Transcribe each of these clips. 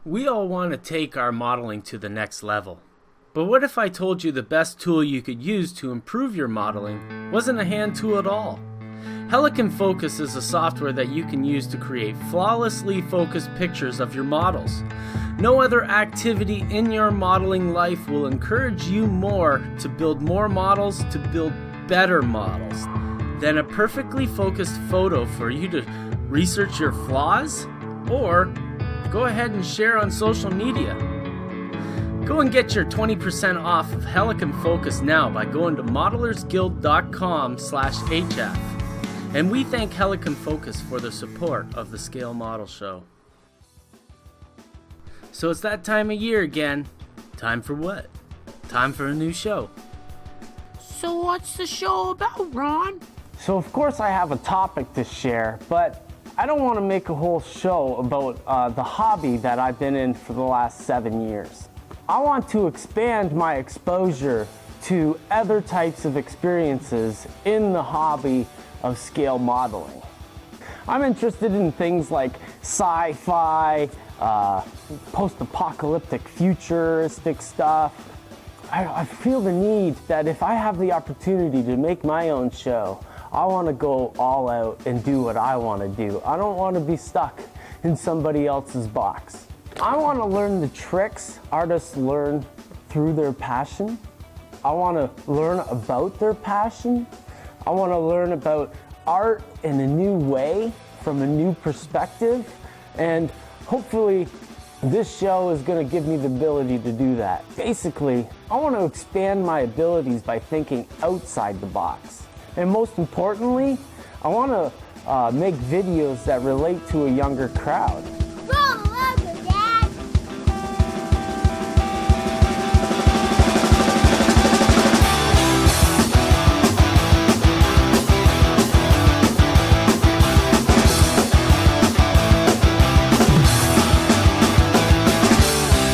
We all want to take our modeling to the next level. But what if I told you the best tool you could use to improve your modeling wasn't a hand tool at all? Helicon Focus is a software that you can use to create flawlessly focused pictures of your models. No other activity in your modeling life will encourage you more to build more models, to build better models, than a perfectly focused photo for you to research your flaws or go ahead and share on social media. Go and get your 20% off of Helicon Focus now by going to modelersguild.com/HF. And we thank Helicon Focus for the support of the Scale Model Show. So it's that time of year again. Time for what? Time for a new show. So what's the show about, Ron? So of course I have a topic to share, but I don't want to make a whole show about the hobby that I've been in for the last 7 years. I want to expand my exposure to other types of experiences in the hobby of scale modeling. I'm interested in things like sci-fi, post-apocalyptic futuristic stuff. I feel the need that if I have the opportunity to make my own show, I want to go all out and do what I want to do. I don't want to be stuck in somebody else's box. I want to learn the tricks artists learn through their passion. I want to learn about their passion. I want to learn about art in a new way, from a new perspective, and hopefully this show is going to give me the ability to do that. Basically, I want to expand my abilities by thinking outside the box. And most importantly, I want to make videos that relate to a younger crowd. Roll over, Dad!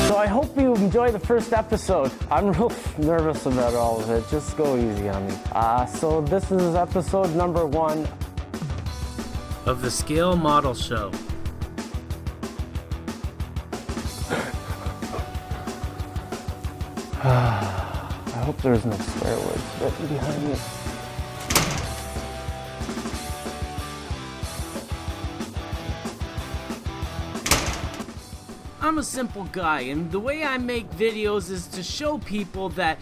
So I hope you enjoy the first episode. I'm real nervous about all of it. Just go easy on me. So this is episode number 1 of the Scale Model Show. I hope there's no swear words written behind me. I'm a simple guy, and the way I make videos is to show people that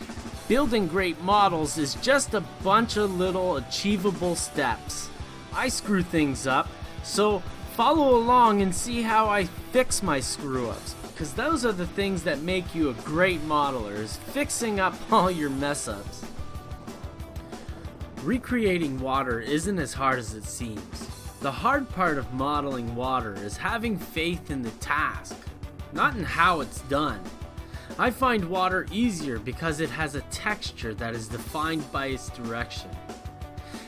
building great models is just a bunch of little achievable steps. I screw things up, so follow along and see how I fix my screw-ups, because those are the things that make you a great modeler, is fixing up all your mess-ups. Recreating water isn't as hard as it seems. The hard part of modeling water is having faith in the task, not in how it's done. I find water easier because it has a texture that is defined by its direction.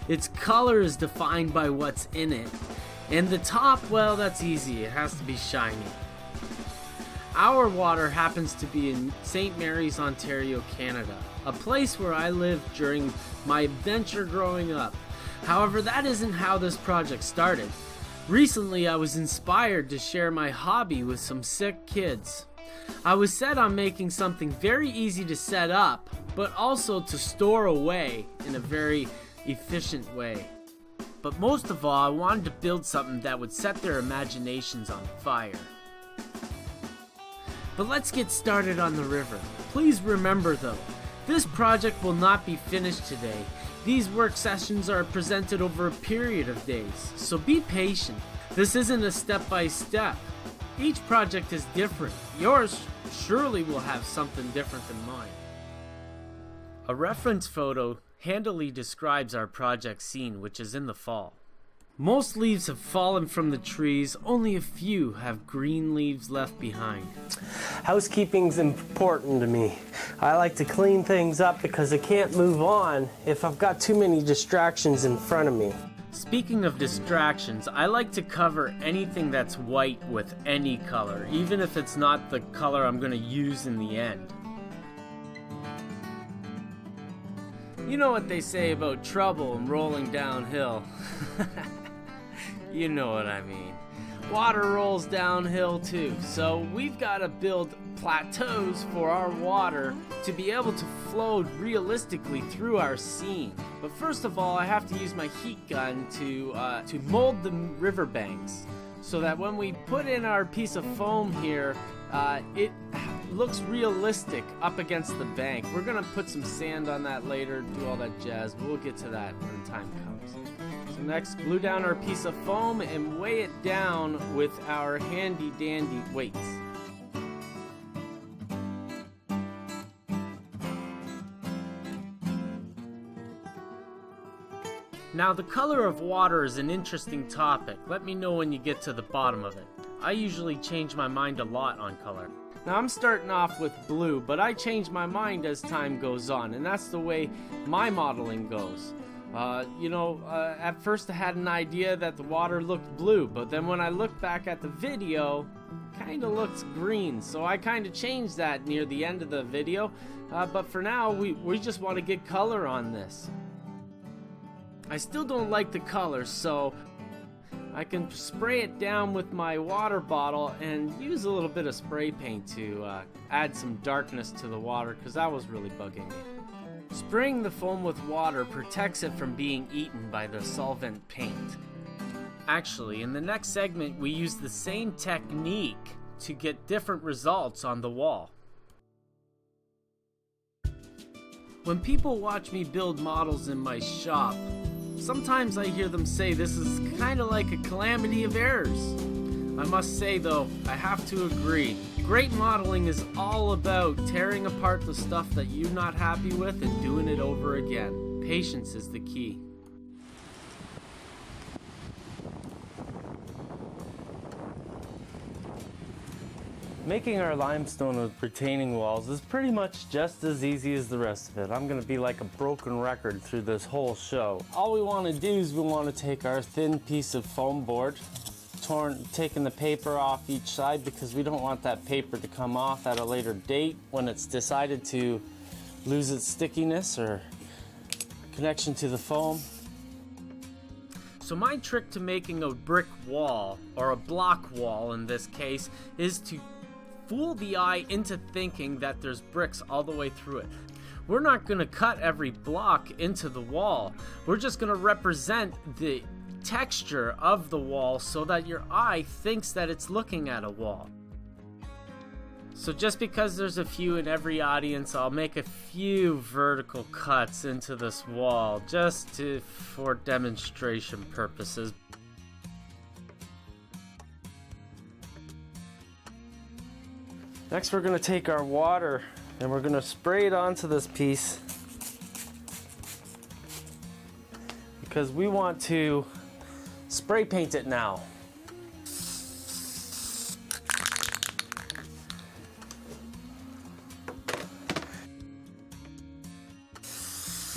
Its color is defined by what's in it, and the top, well, that's easy, it has to be shiny. Our water happens to be in St. Mary's, Ontario, Canada, a place where I lived during my adventure growing up. However, that isn't how this project started. Recently, I was inspired to share my hobby with some sick kids. I was set on making something very easy to set up, but also to store away in a very efficient way. But most of all, I wanted to build something that would set their imaginations on fire. But let's get started on the river. Please remember though, this project will not be finished today. These work sessions are presented over a period of days, so be patient. This isn't a step-by-step. Each project is different. Yours surely will have something different than mine. A reference photo handily describes our project scene, which is in the fall. Most leaves have fallen from the trees, only a few have green leaves left behind. Housekeeping's important to me. I like to clean things up because I can't move on if I've got too many distractions in front of me. Speaking of distractions, I like to cover anything that's white with any color, even if it's not the color I'm going to use in the end. You know what they say about trouble and rolling downhill. You know what I mean. water rolls downhill too. So we've got to build plateaus for our water to be able to flow realistically through our scene. But first of all, I have to use my heat gun to mold the riverbanks so that when we put in our piece of foam here, it looks realistic up against the bank. We're gonna put some sand on that later, do all that jazz, but we'll get to that when the time comes. So next, glue down our piece of foam and weigh it down with our handy dandy weights. Now, the color of water is an interesting topic. Let me know when you get to the bottom of it. I usually change my mind a lot on color. Now, I'm starting off with blue, but I change my mind as time goes on, and that's the way my modeling goes. At first I had an idea that the water looked blue, but then when I looked back at the video, it kind of looks green. So I kind of changed that near the end of the video, but for now, we just want to get color on this. I still don't like the color, so I can spray it down with my water bottle and use a little bit of spray paint to add some darkness to the water, because that was really bugging me. Spraying the foam with water protects it from being eaten by the solvent paint. Actually, in the next segment, we use the same technique to get different results on the wall. When people watch me build models in my shop, sometimes I hear them say this is kind of like a calamity of errors. I must say though, I have to agree. Great modeling is all about tearing apart the stuff that you're not happy with and doing it over again. Patience is the key. Making our limestone with retaining walls is pretty much just as easy as the rest of it. I'm gonna be like a broken record through this whole show. All we wanna do is we wanna take our thin piece of foam board, taking the paper off each side because we don't want that paper to come off at a later date when it's decided to lose its stickiness or connection to the foam. So my trick to making a brick wall, or a block wall in this case, is to fool the eye into thinking that there's bricks all the way through it. We're not going to cut every block into the wall. We're just going to represent the texture of the wall so that your eye thinks that it's looking at a wall. So just because there's a few in every audience, I'll make a few vertical cuts into this wall just for demonstration purposes. Next, we're going to take our water and we're going to spray it onto this piece because we want to spray paint it now.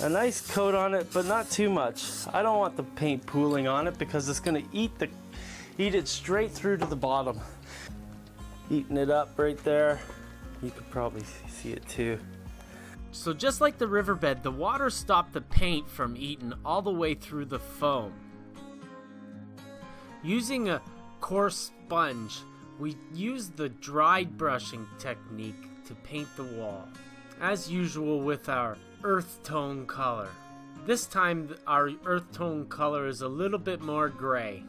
A nice coat on it, but not too much. I don't want the paint pooling on it because it's going to eat it straight through to the bottom. Eating it up right there. You could probably see it too. So just like the riverbed, the water stopped the paint from eating all the way through the foam. Using a coarse sponge, we used the dried brushing technique to paint the wall, as usual with our earth tone color. This time our earth tone color is a little bit more gray.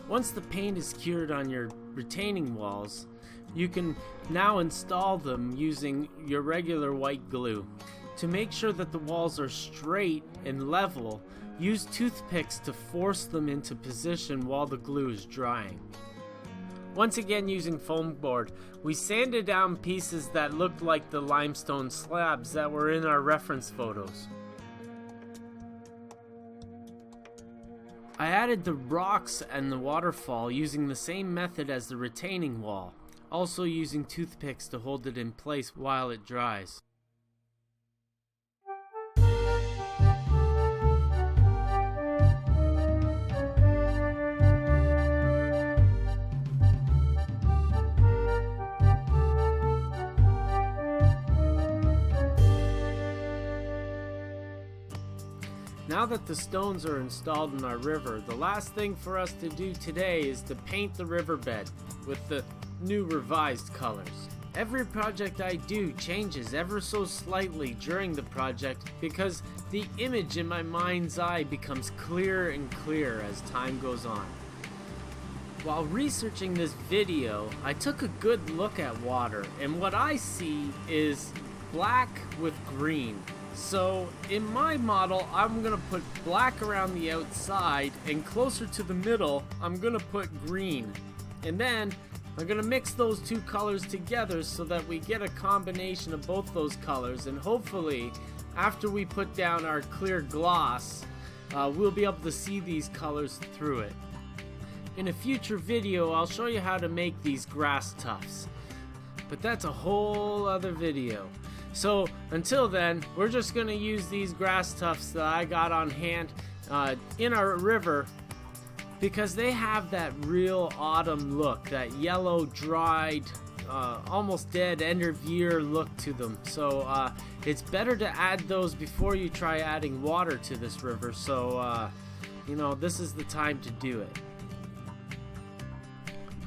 Once the paint is cured on your retaining walls, you can now install them using your regular white glue. To make sure that the walls are straight and level, use toothpicks to force them into position while the glue is drying. Once again, using foam board, we sanded down pieces that looked like the limestone slabs that were in our reference photos. I added the rocks and the waterfall using the same method as the retaining wall, also using toothpicks to hold it in place while it dries. Now that the stones are installed in our river, the last thing for us to do today is to paint the riverbed with the new revised colors. Every project I do changes ever so slightly during the project because the image in my mind's eye becomes clearer and clearer as time goes on. While researching this video, I took a good look at water, and what I see is black with green. So in my model, I'm gonna put black around the outside, and closer to the middle, I'm gonna put green. And then I'm gonna mix those two colors together so that we get a combination of both those colors, and hopefully after we put down our clear gloss, we'll be able to see these colors through it. In a future video, I'll show you how to make these grass tufts, but that's a whole other video. So until then, we're just gonna use these grass tufts that I got on hand in our river because they have that real autumn look, that yellow, dried, almost dead end of year look to them. So it's better to add those before you try adding water to this river. So you know, this is the time to do it.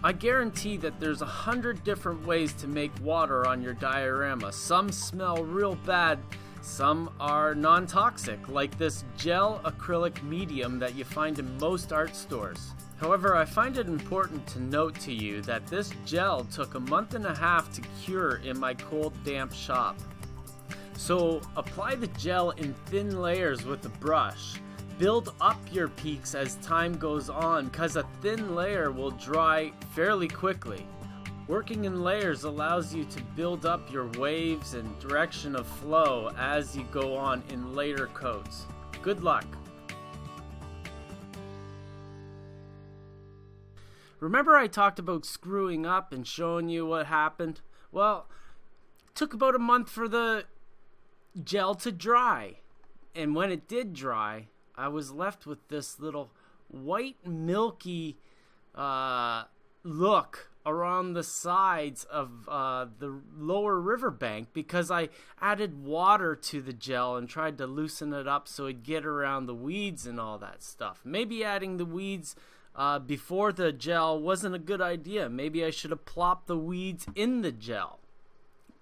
I guarantee that there's 100 different ways to make water on your diorama. Some smell real bad, some are non-toxic, like this gel acrylic medium that you find in most art stores. However, I find it important to note to you that this gel took a month and a half to cure in my cold, damp shop. So apply the gel in thin layers with a brush. Build up your peaks as time goes on, because a thin layer will dry fairly quickly. Working in layers allows you to build up your waves and direction of flow as you go on in later coats. Good luck! Remember I talked about screwing up and showing you what happened? Well, it took about a month for the gel to dry. And when it did dry, I was left with this little white milky look around the sides of the lower riverbank because I added water to the gel and tried to loosen it up so it'd get around the weeds and all that stuff. Maybe adding the weeds before the gel wasn't a good idea. Maybe I should have plopped the weeds in the gel.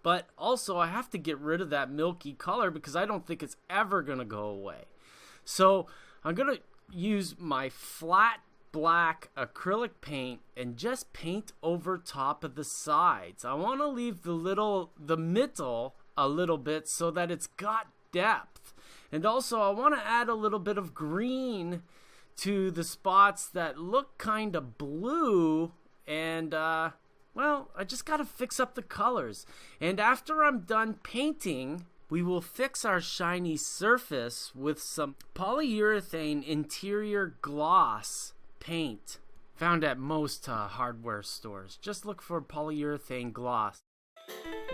But also I have to get rid of that milky color because I don't think it's ever going to go away. So I'm going to use my flat black acrylic paint and just paint over top of the sides. I want to leave the middle a little bit so that it's got depth. And also I want to add a little bit of green to the spots that look kind of blue, and well, I just got to fix up the colors. And after I'm done painting, we will fix our shiny surface with some polyurethane interior gloss paint found at most hardware stores. Just look for polyurethane gloss.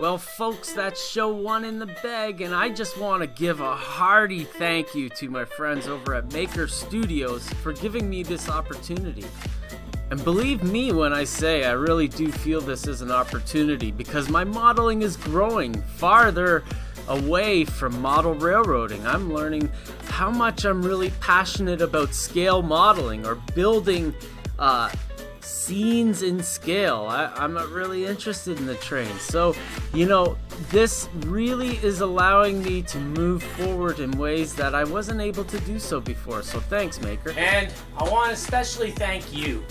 Well, folks, that's show one in the bag, and I just want to give a hearty thank you to my friends over at Maker Studios for giving me this opportunity. And believe me when I say I really do feel this is an opportunity because my modeling is growing farther away from model railroading. I'm learning how much I'm really passionate about scale modeling or building scenes in scale. I'm not really interested in the train. So, you know, this really is allowing me to move forward in ways that I wasn't able to do so before. So thanks, Maker. And I want to especially thank you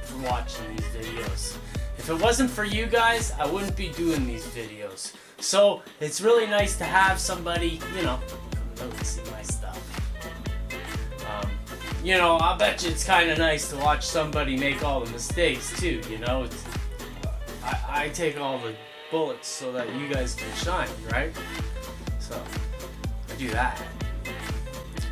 for watching these videos. If it wasn't for you guys, I wouldn't be doing these videos. So it's really nice to have somebody, you know, come out and see my stuff. You know, I'll bet you it's kind of nice to watch somebody make all the mistakes too, you know. I take all the bullets so that you guys can shine, right? So, I do that.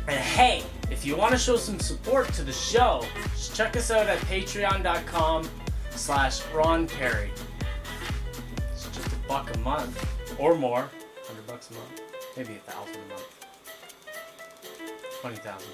And hey, if you want to show some support to the show, just check us out at patreon.com/Ron Pare. It's just $1 a month, or more, $100 a month, maybe $1,000 a month, 20,000.